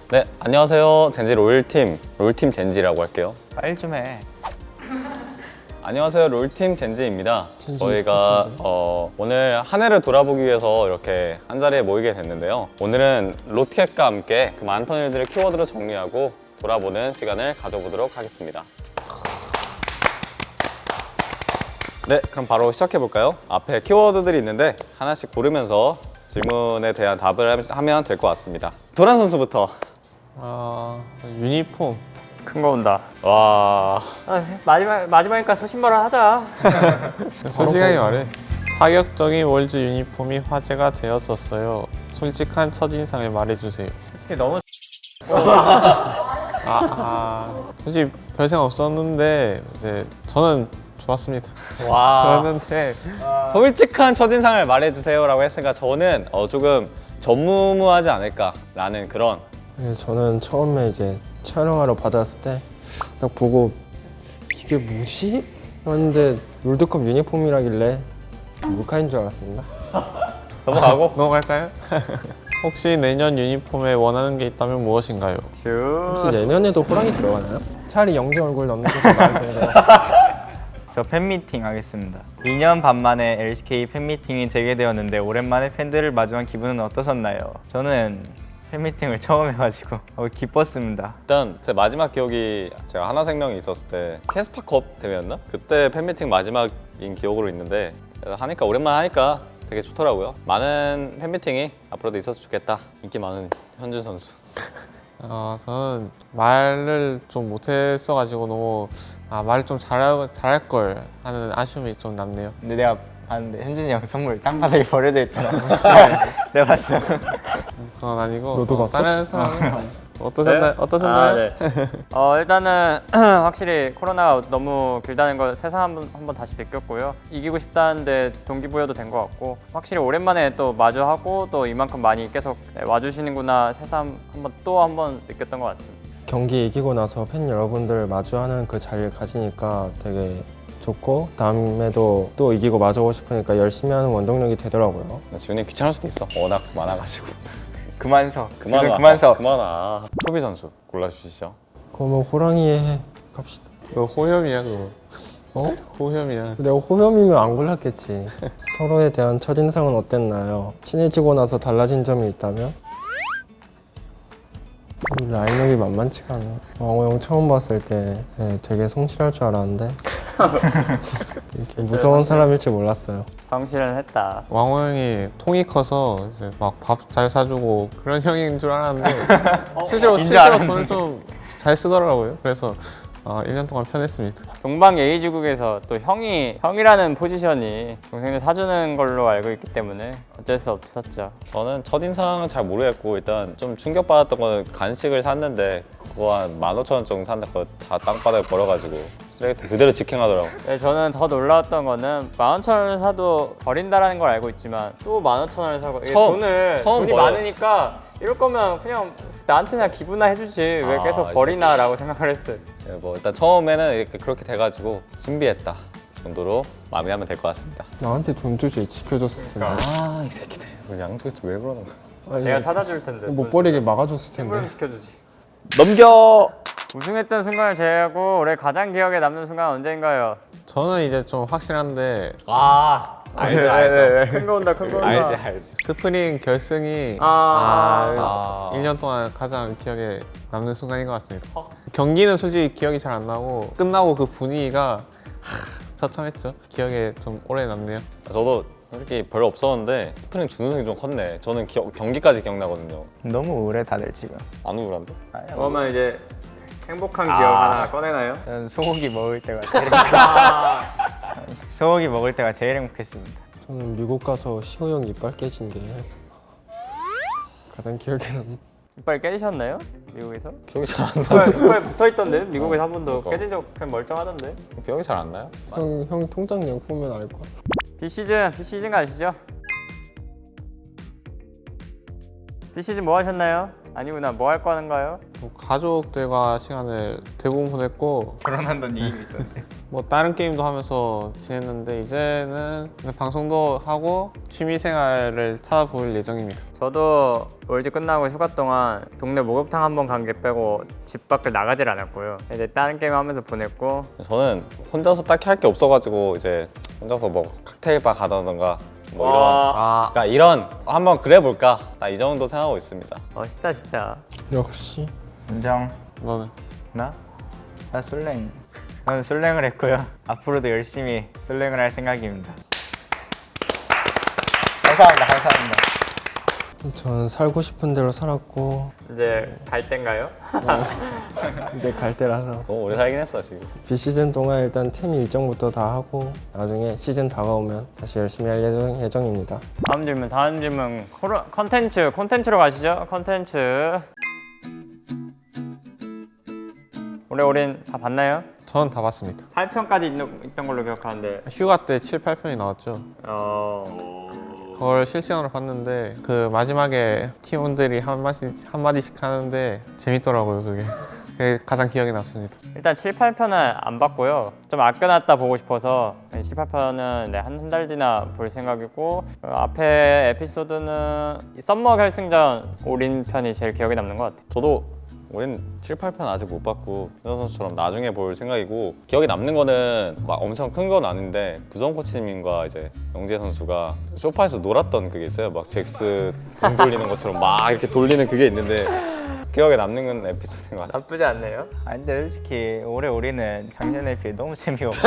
네, 안녕하세요. 젠지 롤팀 젠지라고 할게요. 빨리 좀 해. 안녕하세요. 롤팀 젠지입니다. 저희가 오늘 한 해를 돌아보기 위해서 이렇게 한자리에 모이게 됐는데요. 오늘은 로켓과 함께 그 많던 일들을 키워드로 정리하고 돌아보는 시간을 가져보도록 하겠습니다. 네, 그럼 바로 시작해볼까요? 앞에 키워드들이 있는데 하나씩 고르면서 질문에 대한 답을 하면 될 것 같습니다. 도란 선수부터. 유니폼. 큰 거 온다. 와, 마지막이니까 소신발언 하자. 솔직하게 말해. 파격적인 월즈 유니폼이 화제가 되었었어요. 솔직한 첫인상을 말해주세요. 솔직히 너무 솔직히 별 생각 없었는데 이제 저는 좋았습니다. 와. 좋았는데 솔직한 첫인상을 말해주세요라고 했으니까 저는 조금 전무후무하지 않을까라는 그런. 네, 저는 처음에 이제 촬영하러 받았을 때 딱 보고 이게 뭐지? 하는데 롤드컵 유니폼이라길래 몰카인 줄 알았습니다. 넘어가고. 넘어갈까요? 혹시 내년 유니폼에 원하는 게 있다면 무엇인가요? 혹시 내년에도 호랑이 들어가나요? 차라리 영재 얼굴 넣는 게 더 나을 텐데. 저 팬미팅 하겠습니다. 2년 반 만에 LCK 팬미팅이 재개되었는데 오랜만에 팬들을 마주한 기분은 어떠셨나요? 저는 팬미팅을 처음 해가지고 기뻤습니다. 일단 제 마지막 기억이 제가 하나생명에 있었을 때 캐스파컵 대회였나? 그때 팬미팅 마지막인 기억으로 있는데 하니까 오랜만에 하니까 되게 좋더라고요. 많은 팬미팅이 앞으로도 있었으면 좋겠다. 인기 많은 현준 선수. 저는 말을 좀 못했어가지고 너무 말을 좀 잘할 걸 하는 아쉬움이 좀 남네요. 근데 내가 봤는데 현준이 형 선물 땅바닥에 버려져 있더라. 내가 봤어. 그건 아니고 너도 봤어? 다른 사람은 어떠셨나요? 어떠셨나요? 일단은 확실히 코로나가 너무 길다는 걸 새삼 한번 다시 느꼈고요. 이기고 싶다는데 동기부여도 된 것 같고 확실히 오랜만에 또 마주하고 또 이만큼 많이 계속 와주시는구나 새삼 한번 느꼈던 것 같습니다. 경기 이기고 나서 팬 여러분들 마주하는 그 자리를 가지니까 되게 좋고 다음에도 또 이기고 마주하고 싶으니까 열심히 하는 원동력이 되더라고요. 지훈이 귀찮을 수도 있어. 워낙 많아가지고. 그만 서. 그만 와. 소비 선수 골라주시죠. 그러면 호랑이에 갑시다. 너 호염이야 그거. 어? 호염이야. 내가 호염이면 안 골랐겠지. 서로에 대한 첫인상은 어땠나요? 친해지고 나서 달라진 점이 있다면? 라인업이 만만치가 않아. 왕호 형 처음 봤을 때 되게 성실할 줄 알았는데 이렇게 무서운 사람일 줄 몰랐어요. 성실은 했다. 왕호 형이 통이 커서 이제 막 밥 잘 사주고 그런 형인 줄 알았는데 실제로 돈을 좀 잘 쓰더라고요. 그래서 1년 동안 편했습니다. 동방 예의지국에서 또 형이라는 포지션이 동생들 사주는 걸로 알고 있기 때문에 어쩔 수 없었죠. 저는 첫인상은 잘 모르겠고 일단 좀 충격받았던 거는 간식을 샀는데 그거 한 15,000원 정도 샀는데 그거 다 땅바닥에 버려가지고 쓰레기통 그대로 직행하더라고. 네, 저는 더 놀라웠던 거는 15,000원을 사도 버린다라는 걸 알고 있지만 또 15,000원을 사고 이게 처음 돈이 버렸어. 많으니까 이럴 거면 그냥 나한테 그냥 기부나 해주지 왜 계속 버리나라고 생각을 했어요. 네, 뭐 일단 처음에는 이렇게 그렇게 돼가지고 신비했다 정도로 마무리하면 될 것 같습니다. 나한테 돈 주지 지켜줬을 텐데. 이 새끼들이 양쪽에서 왜 그러는 거야? 아니, 내가 사다 줄 텐데. 못 버리게 막아줬을 텐데. 심부름 시켜주지. 넘겨. 우승했던 순간을 제외하고 올해 가장 기억에 남는 순간 언제인가요? 저는 이제 좀 확실한데 알죠. 큰 거 온다, 큰 거 온다. 알지. 스프링 결승이 1년 동안 가장 기억에 남는 순간인 것 같습니다. 경기는 솔직히 기억이 잘 안 나고 끝나고 그 분위기가 처참했죠. 기억에 좀 오래 남네요. 저도 솔직히 별로 없었는데 스프링 준우승이 좀 컸네. 저는 경기까지 기억나거든요. 너무 우울해 다들 지금. 안 우울한데? 그러면 이제 행복한 기억 하나 꺼내나요? 저는 소고기 먹을 때가 제일 소고기 먹을 때가 제일 행복했습니다. 저는 미국 가서 시호 형 이빨 깨진 게 가장 기억에 남. 이빨 깨지셨나요? 미국에서? 기억이 잘 안 나. 이빨 붙어있던데? 미국에서 한 번도 그러니까. 깨진 적 그냥 멀쩡하던데? 기억이 잘 안 나요? 형 통장령 보면 알 거야. 비시즌 가시죠? 비시즌 뭐 하셨나요? 아니구나, 뭐 할 거는가요? 가족들과 시간을 대부분 보냈고 결혼한다는 얘기가 있던데. 뭐 다른 게임도 하면서 지냈는데 이제는 방송도 하고 취미 생활을 찾아볼 예정입니다. 저도 월드 끝나고 휴가 동안 동네 목욕탕 한번 간 게 빼고 집 밖을 나가질 않았고요. 이제 다른 게임 하면서 보냈고. 저는 혼자서 딱히 할 게 없어가지고 이제 혼자서 뭐 칵테일바 가다던가 뭐 이런 그러니까 이런 한번 그래 볼까 딱 이 정도 생각하고 있습니다. 멋있다 진짜. 역시 인정. 너는? 나? 나 솔랭. 저는 솔랭을 했고요. 앞으로도 열심히 솔랭을 할 생각입니다. 감사합니다. 감사합니다. 전 살고 싶은 대로 살았고 이제 갈 땐가요? 이제 갈 때라서 너무 오래 살긴 했어 지금. 비시즌 동안 일단 팀 일정부터 다 하고 나중에 시즌 다가오면 다시 열심히 할 예정입니다. 다음 질문. 콘텐츠로 가시죠. 콘텐츠. 올해 우린 다 봤나요? 전 다 봤습니다. 8편까지 있던 걸로 기억하는데. 휴가 때 7, 8편이 나왔죠. 그걸 실시간으로 봤는데 그 마지막에 팀원들이 한마디씩 하는데 재밌더라고요. 그게 가장 기억에 남습니다. 일단 7, 8편은 안 봤고요. 좀 아껴놨다 보고 싶어서 7, 8편은 한 달 뒤나 볼 생각이고 앞에 에피소드는 썸머 결승전 올인 편이 제일 기억에 남는 것 같아요. 저도 우린 7, 8편 아직 못 봤고 현우 선수처럼 나중에 볼 생각이고 기억에 남는 거는 막 엄청 큰 건 아닌데 부정 코치님과 이제 영재 선수가 소파에서 놀았던 그게 있어요. 막 잭스 공 돌리는 것처럼 막 이렇게 돌리는 그게 있는데 기억에 남는 건 에피소드인 것 같아요. 나쁘지 않네요. 아니 근데 솔직히 올해 우리는 작년에 비해 너무 재미없어.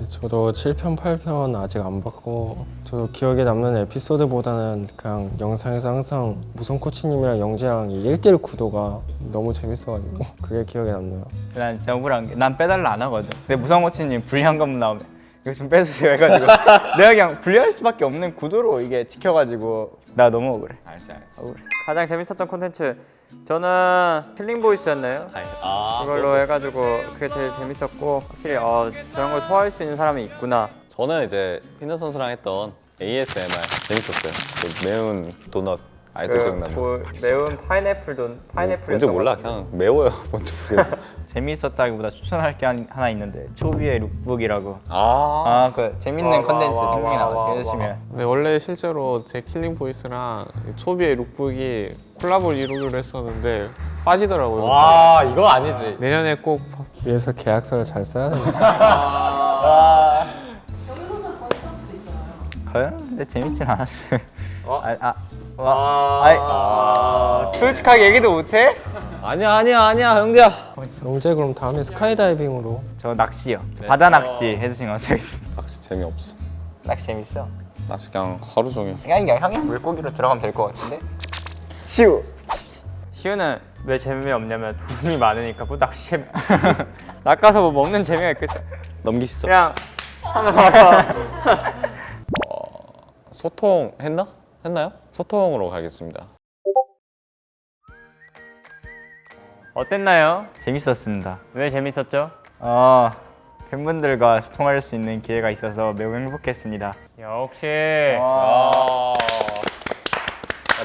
저도 7편, 8편 아직 안 봤고 저도 기억에 남는 에피소드보다는 그냥 영상에서 항상 무성 코치님이랑 영재랑 이 1대1 구도가 너무 재밌어가지고 그게 기억에 남네요. 난 진짜 억울한 게 난 빼달라 안 하거든. 근데 무성 코치님 불리한 것만 나오면 이거 좀 빼주세요 해가지고 내가 그냥 불리할 수밖에 없는 구도로 이게 지켜가지고 나 너무 억울해. 알지. 억울해. 가장 재밌었던 콘텐츠 저는 킬링 보이스였나요? 그걸로 해가지고 그게 제일 재밌었고 확실히 저런 걸 소화할 수 있는 사람이 있구나. 저는 이제 피너 선수랑 했던 ASMR 재밌었어요. 그 매운 도넛 아이들 기억나는. 매운 파인애플 뭔지 몰라. 그냥 매워요. 뭔지 모르겠어. 재미있었다기보다 추천할 게 하나 있는데 초비의 룩북이라고. 그 재밌는 와, 컨텐츠 와, 생각이 와, 나서 와, 해주시면. 근데 원래 실제로 제 킬링 보이스랑 초비의 룩북이 콜라보를 이루기로 했었는데 빠지더라고요. 와 이거 아니지. 내년에 꼭 위에서 계약서를 잘 써야 된다. 과연? 근데 재밌진 않았어요. 솔직하게 얘기도 못해? 아니야 형제야. 영재 그럼 다음에 스카이다이빙으로 저 낚시요. 바다 낚시 해주신 거 하겠습니다. 낚시 재미없어. 낚시 재밌어. 낚시 그냥 하루 종일. 그냥 형이 물고기로 들어가면 될 것 같은데? 시우는 왜 재미없냐면 돈이 많으니까 뭐 낚시 재미 낚아서 뭐 먹는 재미가 있겠어. 넘기시죠. 그냥 소통 했나요? 소통으로 가겠습니다. 어땠나요? 재밌었습니다. 왜 재밌었죠? 팬분들과 소통할 수 있는 기회가 있어서 매우 행복했습니다. 역시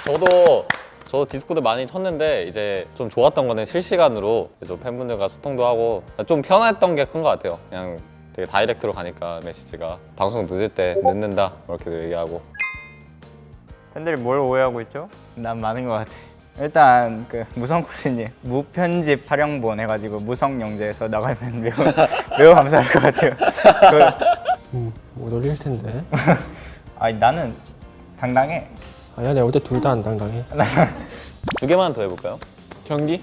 저도 디스코드 많이 쳤는데 이제 좀 좋았던 거는 실시간으로 좀 팬분들과 소통도 하고 좀 편했던 게 큰 것 같아요. 그냥 되게 다이렉트로 가니까 메시지가 방송 늦을 때 늦는다 이렇게도 얘기하고. 팬들이 뭘 오해하고 있죠? 난 많은 것 같아. 일단 그 무성 코치님 무편집 활용본 해가지고 무성 영재에서 나가면 매우 감사할 것 같아요. 못 올릴 텐데. 아니 나는 당당해. 아니야 내가 볼 때 둘 다 안 당당해. 두 개만 더 해볼까요? 경기?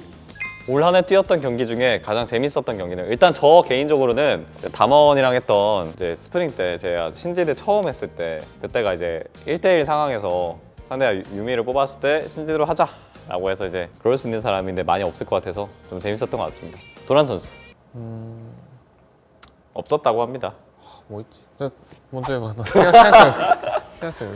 올 한 해 뛰었던 경기 중에 가장 재밌었던 경기는 일단 저 개인적으로는 담원이랑 했던 이제 스프링 때 제가 신지대 처음 했을 때 그때가 이제 1대1 상황에서 상대가 유미를 뽑았을 때 신지대로 하자 라고 해서 이제 그럴 수 있는 사람인데 많이 없을 것 같아서 좀 재밌었던 것 같습니다. 도란 선수 없었다고 합니다. 뭐 있지? 먼저 해봐. 너 생각해봐.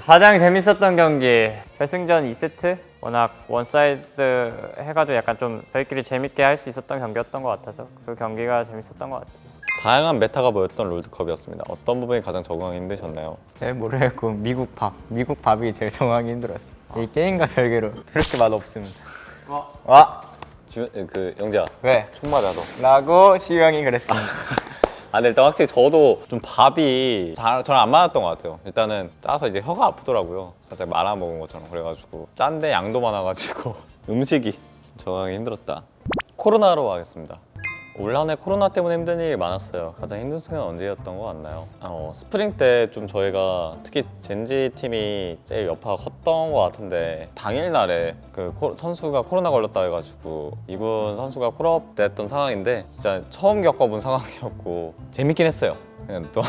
가장 재밌었던 경기 결승전 2세트 워낙 원사이드 해가지고 약간 좀 저희끼리 재밌게 할 수 있었던 경기였던 것 같아서 그 경기가 재밌었던 것 같아요. 다양한 메타가 보였던 롤드컵이었습니다. 어떤 부분이 가장 적응하기 힘드셨나요? 잘 모르겠고 미국 밥이 제일 정하기 힘들었어. 이 게임과 별개로 그렇게 맛 없습니다. 와 그 영재야 왜? 총 맞아 너. 라고 시우 형이 그랬습니다. 근데 일단 확실히 저도 좀 밥이 저랑 안 맞았던 것 같아요. 일단은 짜서 이제 혀가 아프더라고요. 살짝 말아 먹은 것처럼. 그래가지고 짠데 양도 많아가지고 음식이 적응하기 힘들었다. 코로나로 가겠습니다. 올 한 해 코로나 때문에 힘든 일이 많았어요. 가장 힘든 순간 언제였던 것 같나요? 스프링 때 좀 저희가 특히 젠지 팀이 제일 여파가 컸던 것 같은데 당일날에 그 선수가 코로나 걸렸다 해가지고 2군 선수가 콜업 됐던 상황인데 진짜 처음 겪어본 상황이었고 재밌긴 했어요. 그냥 또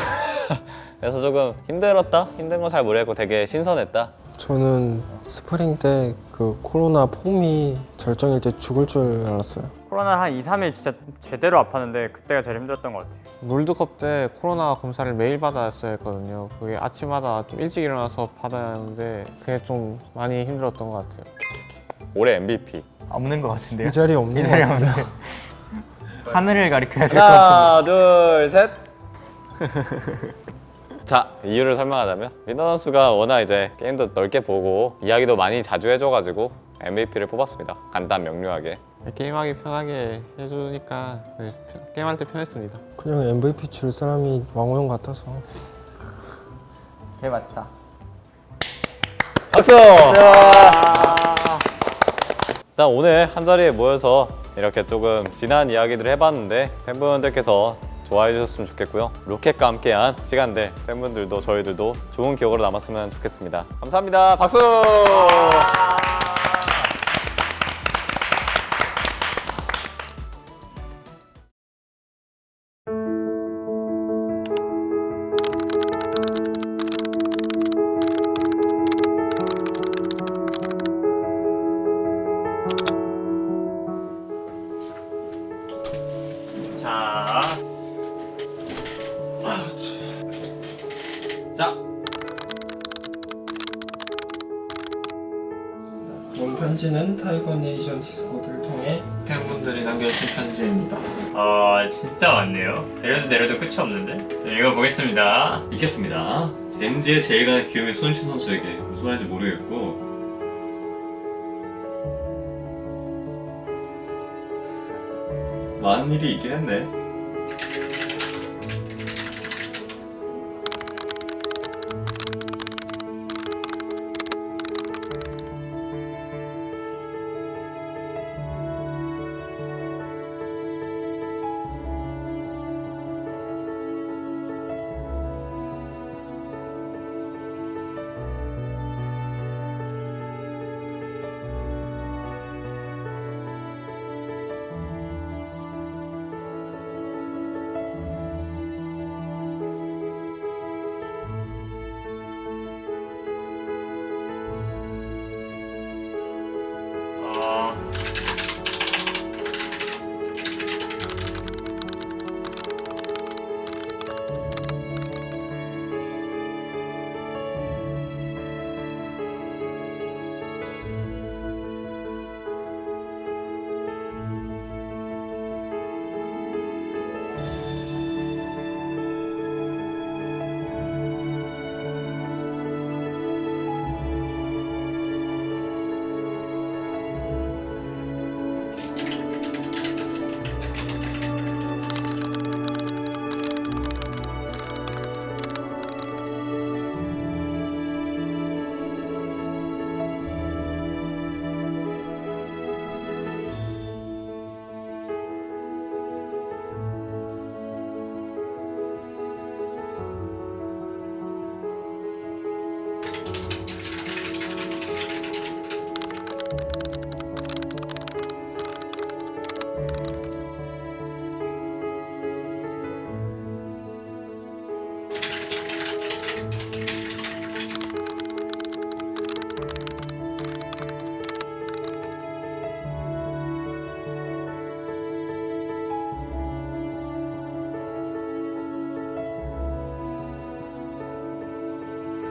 그래서 조금 힘들었다? 힘든 건 잘 모르겠고 되게 신선했다. 저는 스프링 때 그 코로나 폼이 절정일 때 죽을 줄 알았어요. 코로나 한 2, 3일 진짜 제대로 아팠는데 그때가 제일 힘들었던 것 같아요. 롤드컵 때 코로나 검사를 매일 받았어야 했거든요. 그게 아침마다 좀 일찍 일어나서 받아야 하는데 그게 좀 많이 힘들었던 것 같아요. 올해 MVP. 없는 것 같은데요? 이 자리에 없는 것 자리에 같은데. 없는데. 하늘을 가리켜야 될 것 같은데. 하나, 둘, 셋. 자, 이유를 설명하자면 민호 선수가 워낙 이제 게임도 넓게 보고 이야기도 많이 자주 해줘가지고 MVP를 뽑았습니다. 간단 명료하게. 게임하기 편하게 해주니까 게임할 때 편했습니다. 그냥 MVP 줄 사람이 왕호 형 같아서. 개 맞다. 박수! 일단 오늘 한자리에 모여서 이렇게 조금 진한 이야기들을 해봤는데 팬분들께서 좋아해 주셨으면 좋겠고요. 로켓과 함께한 시간들 팬분들도 저희들도 좋은 기억으로 남았으면 좋겠습니다. 감사합니다. 박수! 본 편지는 타이거 네이션 디스코드를 통해 팬분들이 남겨주신 편지입니다. 진짜 많네요. 내려도 끝이 없는데. 읽어보겠습니다. 읽겠습니다. 젠지의 제일 가는 기억이 손신 선수에게 무슨 말인지 모르겠고 많은 일이 있긴 했네.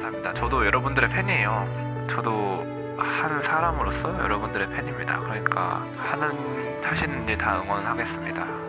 감사합니다. 저도 여러분들의 팬이에요. 저도 한 사람으로서 여러분들의 팬입니다. 그러니까 하시는 일 다 응원하겠습니다.